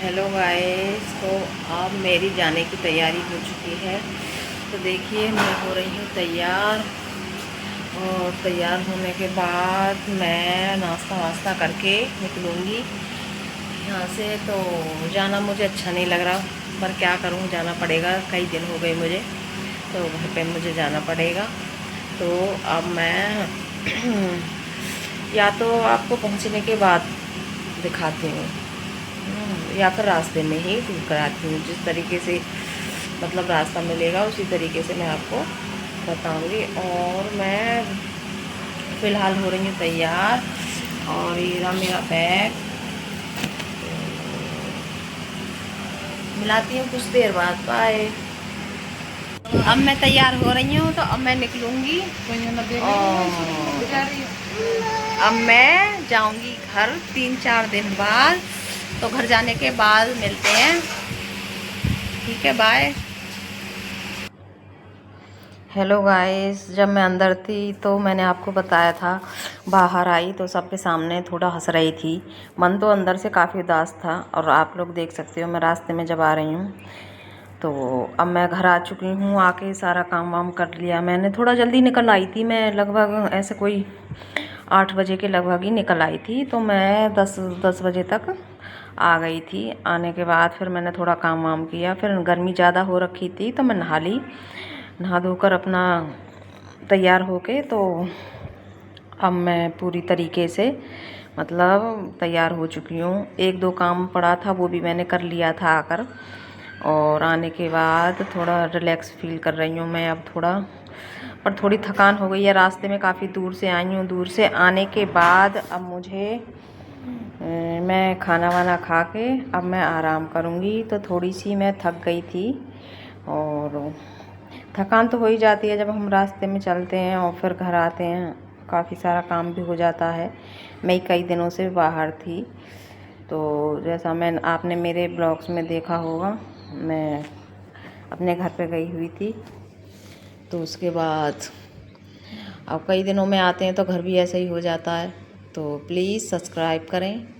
Hello guys. तो अब मेरी जाने की तैयारी हो चुकी है। तो देखिए मैं हो रही हूँ तैयार, और तैयार होने के बाद मैं नाश्ता वास्ता करके निकलूँगी यहाँ से। तो जाना मुझे अच्छा नहीं लग रहा, पर क्या करूँ, जाना पड़ेगा। कई दिन हो गए मुझे, तो घर पे मुझे जाना पड़ेगा। तो अब मैं या तो आपको पहुँचने के बाद दिखाती हूँ, या फिर रास्ते में ही दूर कराती हूँ। जिस तरीके से मतलब रास्ता मिलेगा उसी तरीके से मैं आपको बताऊँगी। और मैं फ़िलहाल हो रही हूँ तैयार, और ये रहा मेरा बैग। मिलाती हूँ कुछ देर बाद, बाय। अब मैं तैयार हो रही हूँ, तो अब मैं निकलूँगी और अब मैं जाऊँगी घर 3-4 दिन बाद। तो घर जाने के बाद मिलते हैं, ठीक है, बाय। हेलो गाइस, जब मैं अंदर थी तो मैंने आपको बताया था, बाहर आई तो सबके सामने थोड़ा हंस रही थी। मन तो अंदर से काफ़ी उदास था, और आप लोग देख सकते हो मैं रास्ते में जब आ रही हूँ। तो अब मैं घर आ चुकी हूँ, आके सारा काम वाम कर लिया मैंने। थोड़ा जल्दी निकल आई थी मैं, लगभग ऐसे कोई 8 बजे के लगभग ही निकल आई थी। तो मैं 10 बजे तक आ गई थी। आने के बाद फिर मैंने थोड़ा काम वाम किया, फिर गर्मी ज़्यादा हो रखी थी तो मैं नहा ली। नहा धोकर अपना तैयार होके, तो अब मैं पूरी तरीके से मतलब तैयार हो चुकी हूँ। 1-2 काम पड़ा था, वो भी मैंने कर लिया था आकर। और आने के बाद थोड़ा रिलैक्स फील कर रही हूँ मैं अब थोड़ा, पर थोड़ी थकान हो गई है। रास्ते में काफ़ी दूर से आई हूँ। दूर से आने के बाद अब मुझे मैं खाना वाना खा के अब मैं आराम करूँगी। तो थोड़ी सी मैं थक गई थी, और थकान तो हो ही जाती है जब हम रास्ते में चलते हैं और फिर घर आते हैं। काफ़ी सारा काम भी हो जाता है। मैं कई दिनों से बाहर थी, तो जैसा मैं आपने मेरे ब्लॉग्स में देखा होगा, मैं अपने घर पे गई हुई थी। तो उसके बाद अब कई दिनों में आते हैं तो घर भी ऐसा ही हो जाता है। तो प्लीज़ सब्सक्राइब करें।